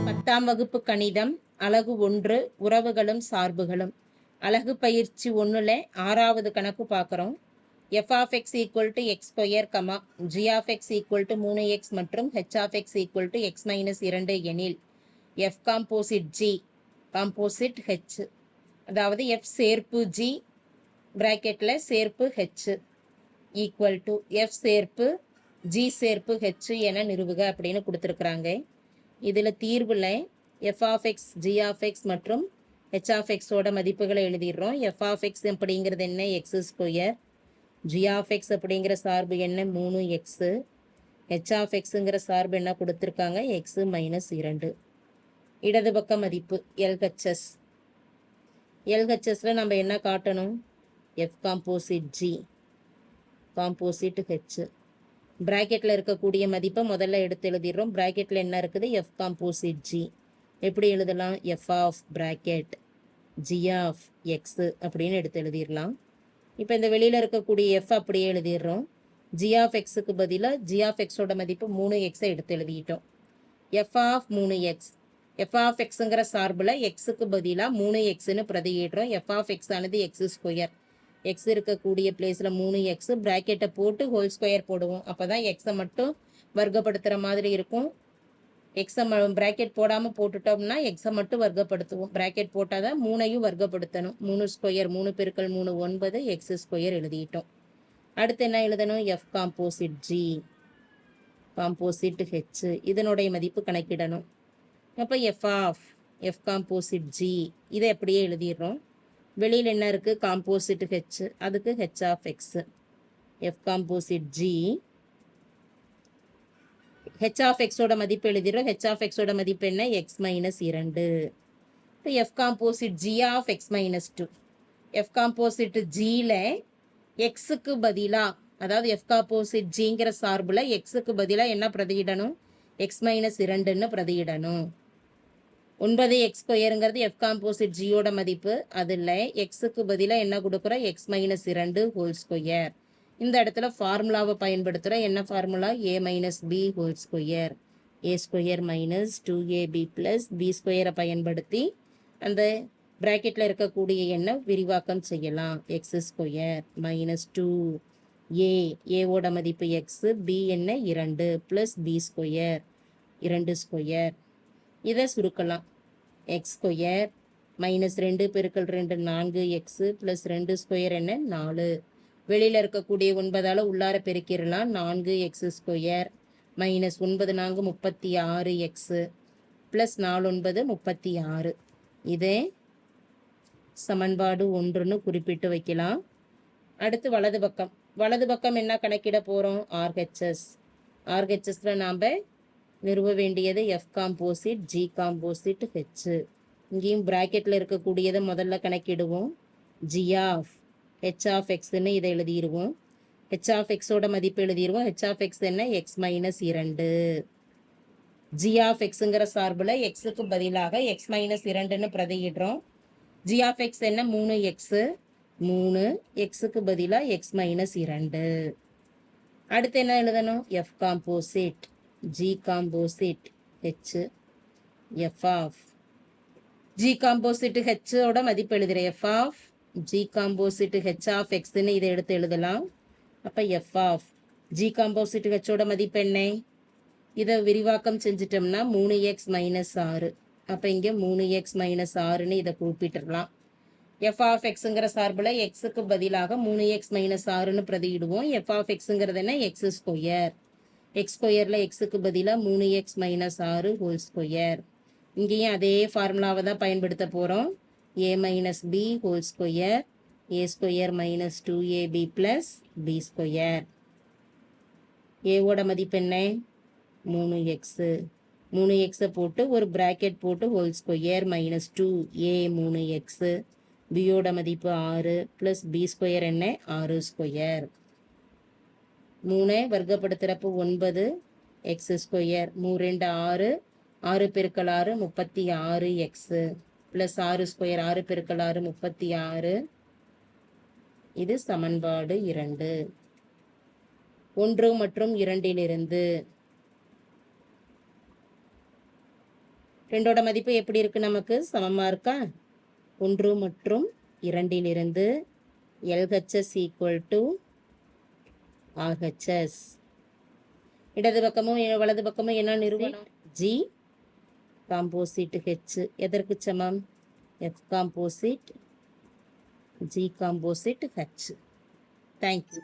10ஆம் வகுப்பு கணிதம் அலகு 1 உறவுகளும் சார்புகளும். அலகு பயிற்சி 1ல 6வது கணக்கு பார்க்குறோம். f of x equal to x square, g of x equal to 3x மற்றும் h of x equal to x minus 2 எனில் f composite g composite h, அதாவது f சேர்ப்பு g பிராக்கெட்ல சேர்ப்பு h equal to f சேர்ப்பு g சேர்ப்பு h என நிறுவுக அப்படின்னு கொடுத்துருக்குறாங்க. இதில் தீர்வில் f of x, g of x மற்றும் h of x ஓட மதிப்புகளை எழுதிடுறோம். f of x அப்படிங்கிறது என்ன? x square. g of x அப்படிங்கிற சார்பு என்ன? 3x. h of xங்கிற சார்பு என்ன கொடுத்துருக்காங்க? x minus 2. இடது பக்க மதிப்பு LHS. LHSல நம்ம என்ன காட்டணும்? f composite g, composite h. பிராக்கெட்டில் இருக்கக்கூடிய மதிப்பை முதல்ல எடுத்து எழுதிடுறோம். பிராக்கெட்டில் என்ன இருக்குது? f composite g. எப்படி எழுதலாம்? f of bracket g of x அப்படின்னு எடுத்து எழுதிடலாம். இப்போ இந்த வெளியில் இருக்கக்கூடிய f அப்படியே எழுதிடுறோம். g ஆஃப் எக்ஸுக்கு பதிலாக g ஆஃப் எக்ஸோட மதிப்பு 3x எடுத்து எழுதிட்டோம். f of 3x, f of எக்ஸுங்கிற சார்பில் எக்ஸுக்கு பதிலாக 3xன்னு பிரதியிடுறோம். f ஆஃப் எக்ஸ் ஆனது எக்ஸ் ஸ்கொயர். எக்ஸ் இருக்கக்கூடிய பிளேஸில் 3x பிராக்கெட்டை போட்டு ஹோல் ஸ்கொயர் போடுவோம். அப்போ தான் எக்ஸை மட்டும் வர்க்கப்படுத்துகிற மாதிரி இருக்கும். எக்ஸை பிராக்கெட் போடாமல் போட்டுட்டோம்னா எக்ஸை மட்டும் வர்க்கப்படுத்துவோம். பிராக்கெட் போட்டால் தான் 3ஐயும் வர்க்கப்படுத்தணும். 3 ஸ்கொயர், 3 பெருக்கல் 3 9, எக்ஸ் ஸ்கொயர் எழுதிட்டோம். அடுத்து என்ன எழுதணும்? F composite g, composite H. இதனுடைய மதிப்பு கணக்கிடணும். அப்போ எஃப் காம்போசிட் ஜி இதை எப்படியே எழுதிடுறோம். வெளியில் என்ன இருக்குது? காம்போசிட் ஹெச், அதுக்கு h of x. F composite g, h of எக்ஸோட மதிப்பு எழுதிடுறோம். ஹெச் ஆஃப் எக்ஸோட மதிப்பு என்ன? X minus 2. இப்போ f composite g of x minus 2. F composite ஜியில் எக்ஸுக்கு பதிலாக, அதாவது எஃப் காம்போசிட் ஜிங்கிற சார்பில் எக்ஸுக்கு பதிலாக என்ன பிரதியிடணும்? எக்ஸ் மைனஸ் 2ன்னு பிரதியிடணும். 9x ஸ்கொயருங்கிறது எஃப் காம்போசிட் ஜியோட மதிப்பு. அதில் எக்ஸுக்கு பதிலாக என்ன கொடுக்குறோம்? X minus 2 whole square. இந்த இடத்துல ஃபார்முலாவை பயன்படுத்துகிறோம். என்ன formula? a minus B whole square. a square minus 2ab plus b ஸ்கொயரை பயன்படுத்தி அந்த பிராக்கெட்டில் இருக்கக்கூடிய எண்ணை விரிவாக்கம் செய்யலாம். எக்ஸ் ஸ்கொயர் மைனஸ் 2a, ஏவோட மதிப்பு எக்ஸு, பி என்ன? 2 ப்ளஸ் பி ஸ்கொயர் 2 ஸ்கொயர். இதை சுருக்கலாம். எக்ஸ் ஸ்கொயர் மைனஸ் 2 பெருக்கல் 2 4x ப்ளஸ் 2 ஸ்கொயர் என்ன? 4. வெளியில் இருக்கக்கூடிய 9ஆல் உள்ளார பெருக்கிடலாம். 4x square minus 9 4 36x plus 4 9 36. இதே சமன்பாடு 1ன்னு குறிப்பிட்டு வைக்கலாம். அடுத்து வலது பக்கம். வலது பக்கம் என்ன கணக்கிட போகிறோம்? ஆர்ஹெச்எஸ். ஆர்ஹெச்எஸில் நாம் நிறுவ வேண்டியது F composite g composite H. இங்கேயும் பிராக்கெட்டில் இருக்கக்கூடியதை முதல்ல கணக்கிடுவோம். ஜி ஆஃப் ஹெச் ஆஃப் எக்ஸ்ன்னு இதை எழுதிடுவோம். ஹெச் ஆஃப் எக்ஸோட மதிப்பு எழுதிடுவோம். ஹெச் ஆஃப் எக்ஸ் என்ன? X minus 2. ஜி ஆஃப் எக்ஸுங்கிற சார்பில் எக்ஸுக்கு பதிலாக எக்ஸ் மைனஸ் 2ன்னு பிரதியிடுறோம். ஜி ஆஃப் எக்ஸ் என்ன? 3x, 3 எக்ஸுக்கு பதிலாக எக்ஸ் மைனஸ் 2. அடுத்து என்ன எழுதணும்? F composite g composite h. F of g composite ஹெச்சோட மதிப்பு எழுதுகிறேன். F of g composite h of எக்ஸ்ன்னு இதை எடுத்து எழுதலாம். அப்போ எஃப் ஆஃப் ஜி காம்போசிட் ஹெச்சோட மதிப்பு என்ன? இதை விரிவாக்கம் செஞ்சிட்டோம்னா 3x மைனஸ் 6. அப்போ இங்கே 3x மைனஸ் 6ன்னு இதை குறிப்பிட்டுடலாம். எஃப் ஆஃப் எக்ஸுங்கிற சார்பில் எக்ஸுக்கு பதிலாக 3x மைனஸ் 6ன்னு பிரதியிடுவோம். எஃப் ஆஃப் எக்ஸுங்கிறது என்ன? X square. எக்ஸ் ஸ்கொயரில் எக்ஸுக்கு பதிலாக 3x மைனஸ் 6 ஹோல் ஸ்கொயர். இங்கேயும் அதே ஃபார்முலாவை தான் பயன்படுத்த போகிறோம். a minus B whole square, a square minus 2ab plus B square. ஏவோட மதிப்பு என்ன? 3x. 3xை போட்டு ஒரு பிராக்கெட் போட்டு whole square minus 2a 3x. பியோட மதிப்பு 6 ப்ளஸ் பி ஸ்கொயர் என்ன? 6 ஸ்கொயர். 3 வர்க்கப்படுத்துகிறப்போ 9 X square. 3 2 6, 6 பெருக்கல் 6 36x ப்ளஸ் 6 ஸ்கொயர். 6 பெருக்கல் 6 36. இது சமன்பாடு 2. 1 மற்றும் 2லிருந்து. 2ஓட மதிப்பு எப்படி இருக்கு? நமக்கு சமமா இருக்கா? 1 மற்றும் 2லிருந்து LHS equal to RHS. இடது பக்கமும் வலது பக்கமும் என்ன நிறுவனம்? G காம்போசிட் H எதற்கு சமம்? F composite G composite H. Thank you.